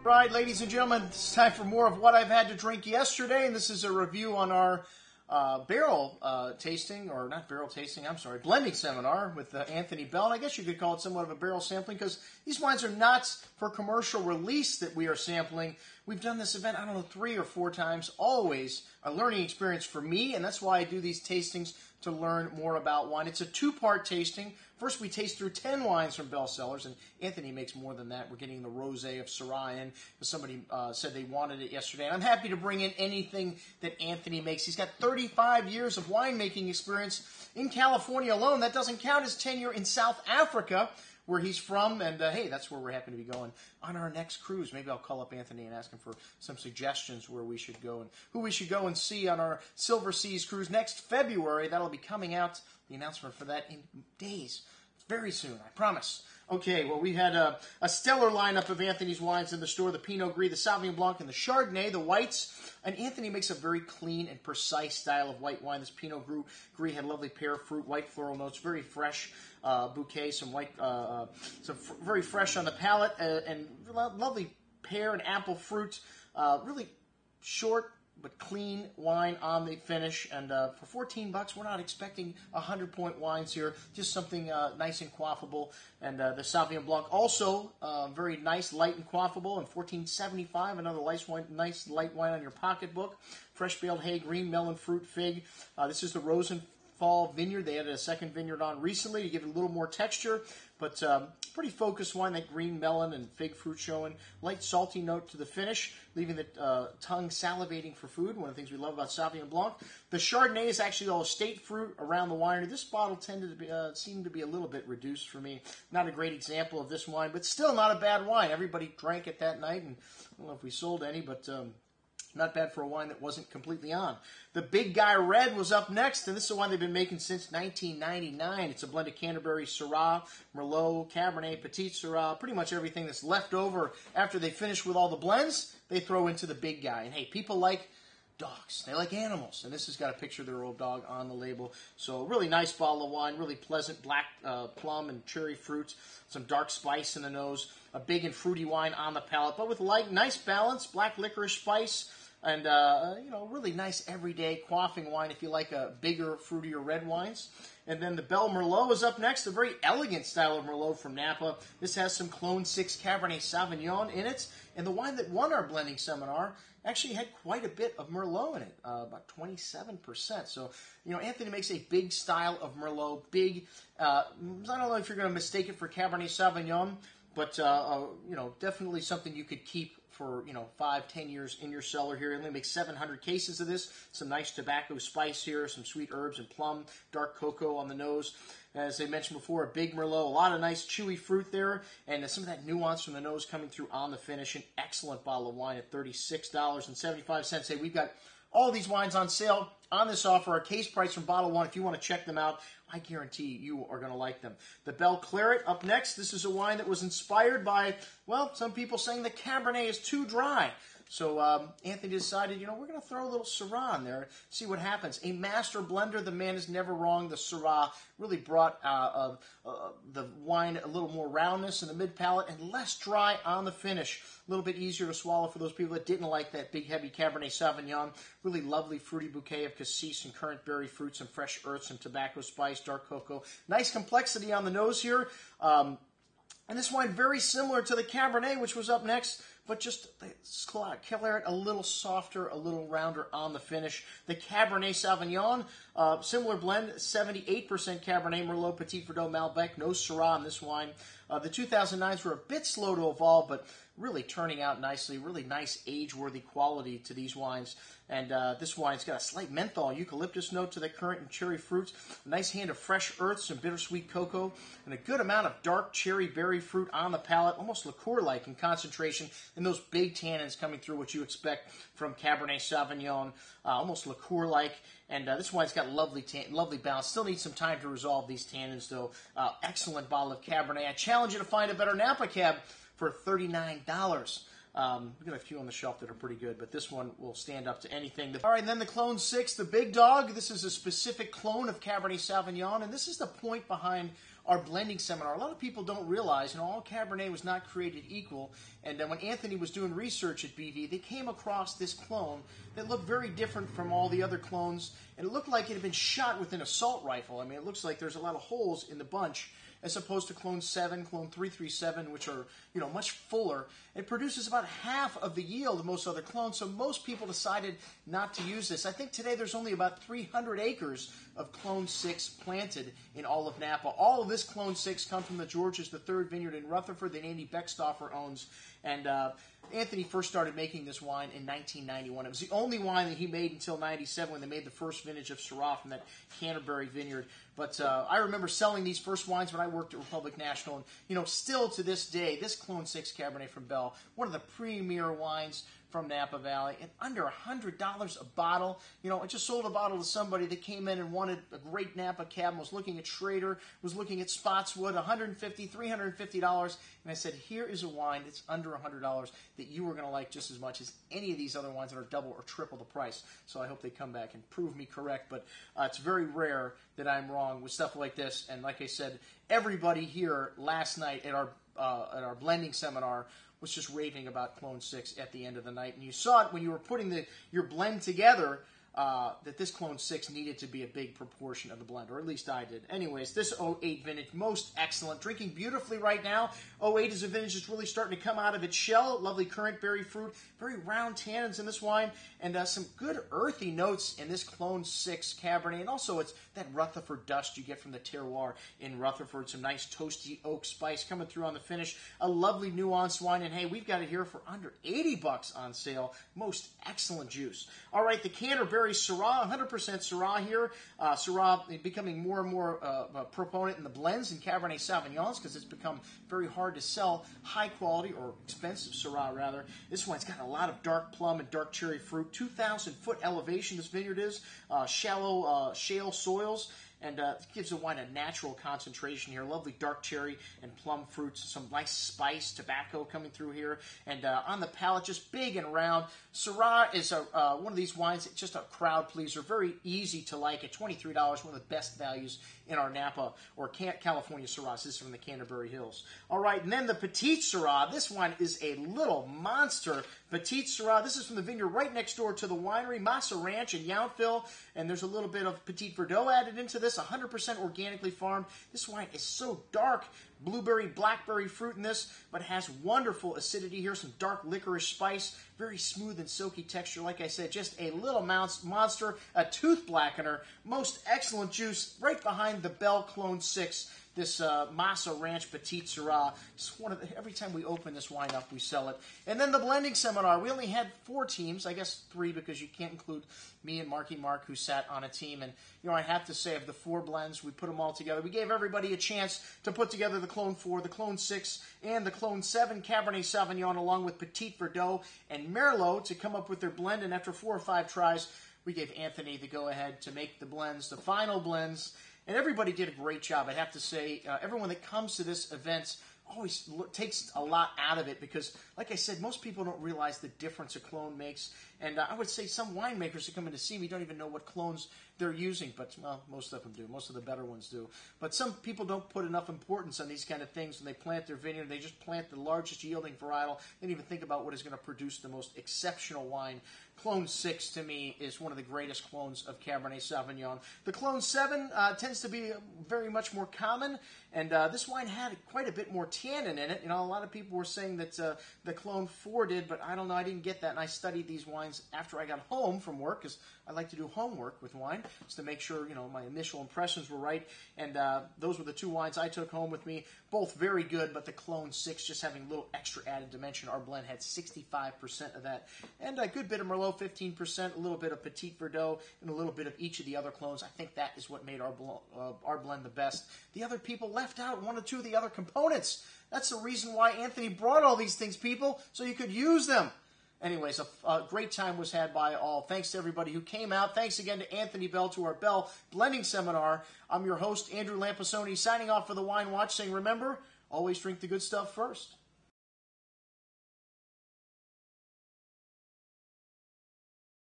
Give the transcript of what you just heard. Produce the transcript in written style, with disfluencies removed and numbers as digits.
Right, ladies and gentlemen, it's time for more of what I've had to drink yesterday, and this is a review on our barrel tasting, or not barrel tasting, I'm sorry, blending seminar with Anthony Bell. And I guess you could call it somewhat of a barrel sampling because these wines are not for commercial release that we are sampling. We've done this event, I don't know, 3 or 4 times, always a learning experience for me, and that's why I do these tastings to learn more about wine. It's a 2-part tasting. First, we taste through 10 wines from Bell Cellars, and Anthony makes more than that. We're getting the rosé of Syrah in, because somebody said they wanted it yesterday. And I'm happy to bring in anything that Anthony makes. He's got 35 years of winemaking experience in California alone. That doesn't count his tenure in South Africa, where he's from, and hey, that's where we're happy to be going on our next cruise. Maybe I'll call up Anthony and ask him for some suggestions where we should go and who we should go and see on our Silver Seas cruise next February. That'll be coming out, the announcement for that in days, very soon, I promise. Okay, well, we had a stellar lineup of Anthony's wines in the store, the Pinot Gris, the Sauvignon Blanc, and the Chardonnay, the whites. And Anthony makes a very clean and precise style of white wine. This Pinot Gris had lovely pear fruit, white floral notes, very fresh bouquet, some white, very fresh on the palate, and lovely pear and apple fruit. Really short but clean wine on the finish, and for $14, we're not expecting 100-point wines here, just something nice and quaffable. And the Sauvignon Blanc also very nice, light and quaffable, and $14.75, another nice light wine on your pocketbook. Fresh baled hay, green melon, fruit, fig. This is the Rosenthal Vineyard. They added a second vineyard on recently to give it a little more texture, but pretty focused wine, that green melon and fig fruit showing. Light salty note to the finish, leaving the tongue salivating for food, one of the things we love about Sauvignon Blanc. The Chardonnay is actually all estate fruit around the winery. This bottle tended to be, seemed to be a little bit reduced for me. Not a great example of this wine, but still not a bad wine. Everybody drank it that night, and I don't know if we sold any, but not bad for a wine that wasn't completely on. The Big Guy Red was up next, and this is a wine they've been making since 1999. It's a blend of Canterbury, Syrah, Merlot, Cabernet, Petit Syrah, pretty much everything that's left over after they finish with all the blends, they throw into the Big Guy. And hey, people like dogs. They like animals, and this has got a picture of their old dog on the label. So a really nice bottle of wine, really pleasant black plum and cherry fruit, some dark spice in the nose, a big and fruity wine on the palate, but with light, nice balance, black licorice spice, and really nice everyday quaffing wine if you like bigger, fruitier red wines. And then the Bell Merlot is up next, a very elegant style of Merlot from Napa. This has some Clone 6 Cabernet Sauvignon in it, and the wine that won our blending seminar actually had quite a bit of Merlot in it, about 27%. So, Anthony makes a big style of Merlot, big. I don't know if you're going to mistake it for Cabernet Sauvignon, but definitely something you could keep for 5-10 years in your cellar here. It only makes 700 cases of this. Some nice tobacco spice here, some sweet herbs and plum, dark cocoa on the nose. As I mentioned before, a big Merlot, a lot of nice chewy fruit there, and some of that nuance from the nose coming through on the finish. An excellent bottle of wine at $36.75. Hey, we've got all these wines on sale on this offer. Our case price from Bottle One. If you want to check them out, I guarantee you are going to like them. The Bell Claret up next. This is a wine that was inspired by, some people saying the Cabernet is too dry. So Anthony decided, we're going to throw a little Syrah in there, see what happens. A master blender, the man is never wrong. The Syrah really brought the wine a little more roundness in the mid-palate and less dry on the finish. A little bit easier to swallow for those people that didn't like that big, heavy Cabernet Sauvignon. Really lovely fruity bouquet of cassis and currant berry fruits and fresh earths and tobacco spice, dark cocoa. Nice complexity on the nose here. And this wine very similar to the Cabernet, which was up next, but just the Claret a little softer, a little rounder on the finish. The Cabernet Sauvignon, similar blend, 78% Cabernet, Merlot, Petit Verdot, Malbec, no Syrah in this wine. The 2009s were a bit slow to evolve, but really turning out nicely. Really nice age-worthy quality to these wines. And this wine's got a slight menthol eucalyptus note to the currant and cherry fruits, a nice hand of fresh earths and bittersweet cocoa, and a good amount of dark cherry berry fruit on the palate, almost liqueur-like in concentration, and those big tannins coming through, what you expect from Cabernet Sauvignon, almost liqueur-like. And this wine's got lovely balance. Still needs some time to resolve these tannins, though. Excellent bottle of Cabernet. I challenge you to find a better Napa Cab for $39. We've got a few on the shelf that are pretty good, but this one will stand up to anything. All right, and then the Clone 6, the Big Dog. This is a specific clone of Cabernet Sauvignon, and this is the point behind our blending seminar. A lot of people don't realize, all Cabernet was not created equal. And when Anthony was doing research at BV, they came across this clone that looked very different from all the other clones. And it looked like it had been shot with an assault rifle. I mean, it looks like there's a lot of holes in the bunch, as opposed to Clone 7, Clone 337, which are, much fuller. It produces about half of the yield of most other clones, so most people decided not to use this. I think today there's only about 300 acres of Clone 6 planted in all of Napa. All of this Clone 6 comes from the George's III vineyard in Rutherford that Andy Beckstoffer owns. And Anthony first started making this wine in 1991. It was the only wine that he made until 97 when they made the first vintage of Syrah from that Canterbury vineyard. But I remember selling these first wines when I worked at Republic National. And, still to this day, this Clone 6 Cabernet from Bell, one of the premier wines from Napa Valley, and under $100 a bottle. I just sold a bottle to somebody that came in and wanted a great Napa Cab, was looking at Schrader, was looking at Spotswood, $150, $350, and I said, here is a wine that's under $100 that you are going to like just as much as any of these other wines that are double or triple the price. So I hope they come back and prove me correct, but it's very rare that I'm wrong with stuff like this. And like I said, everybody here last night at our blending seminar was just raving about Clone 6 at the end of the night. And you saw it when you were putting your blend together, that this Clone 6 needed to be a big proportion of the blend, or at least I did. Anyways, this 08 vintage, most excellent. Drinking beautifully right now. 08 is a vintage that's really starting to come out of its shell. Lovely currant berry fruit, very round tannins in this wine, and some good earthy notes in this Clone 6 Cabernet. And also it's that Rutherford dust you get from the terroir in Rutherford. Some nice toasty oak spice coming through on the finish. A lovely nuanced wine, and hey, we've got it here for under $80 on sale. Most excellent juice. All right, the Canterbury Syrah, 100% Syrah here. Syrah becoming more and more a proponent in the blends and Cabernet Sauvignons because it's become very hard to sell high quality or expensive Syrah rather. This one's got a lot of dark plum and dark cherry fruit. 2,000-foot elevation this vineyard is. Shallow shale soils. And it gives the wine a natural concentration here. Lovely dark cherry and plum fruits. Some nice spice, tobacco coming through here. And on the palate, just big and round. Syrah is one of these wines, just a crowd pleaser. Very easy to like at $23. One of the best values in our Napa or California Syrahs. This is from the Canterbury Hills. All right, and then the Petite Syrah. This one is a little monster Petite Syrah. This is from the vineyard right next door to the winery, Massa Ranch in Yountville. And there's a little bit of Petit Verdot added into this. 100% organically farmed. This wine is so dark. Blueberry, blackberry fruit in this, but has wonderful acidity here. Some dark licorice spice. Very smooth and silky texture. Like I said, just a little monster. A tooth blackener. Most excellent juice right behind the Bell Clone 6. This Massa Ranch Petite Syrah. It's every time we open this wine up, we sell it. And then the blending seminar. We only had 4 teams. I guess 3 because you can't include me and Marky Mark who sat on a team. And, I have to say of the 4 blends, we put them all together. We gave everybody a chance to put together the Clone 4, the Clone 6, and the Clone 7 Cabernet Sauvignon along with Petit Verdot and Merlot to come up with their blend. And after 4 or 5 tries, we gave Anthony the go-ahead to make the blends, the final blends. And everybody did a great job. I have to say, everyone that comes to this event always takes a lot out of it because, like I said, most people don't realize the difference a clone makes. And I would say some winemakers that come in to see me don't even know what clones they're using, but well, most of them do. Most of the better ones do. But some people don't put enough importance on these kind of things when they plant their vineyard. They just plant the largest yielding varietal. They don't even think about what is going to produce the most exceptional wine. Clone 6, to me, is one of the greatest clones of Cabernet Sauvignon. The Clone 7 tends to be very much more common, and this wine had quite a bit more tannin in it. A lot of people were saying that the Clone 4 did, but I don't know. I didn't get that, and I studied these wines after I got home from work, because I like to do homework with wine, just to make sure, my initial impressions were right. And those were the 2 wines I took home with me. Both very good, but the Clone 6 just having a little extra added dimension. Our blend had 65% of that. And a good bit of Merlot, 15%, a little bit of Petit Verdot, and a little bit of each of the other clones. I think that is what made our blend the best. The other people left out 1 or 2 of the other components. That's the reason why Anthony brought all these things, people, so you could use them. Anyways, a great time was had by all. Thanks to everybody who came out. Thanks again to Anthony Bell, to our Bell Blending Seminar. I'm your host, Andrew Lampasoni, signing off for the Wine Watch, saying, remember, always drink the good stuff first.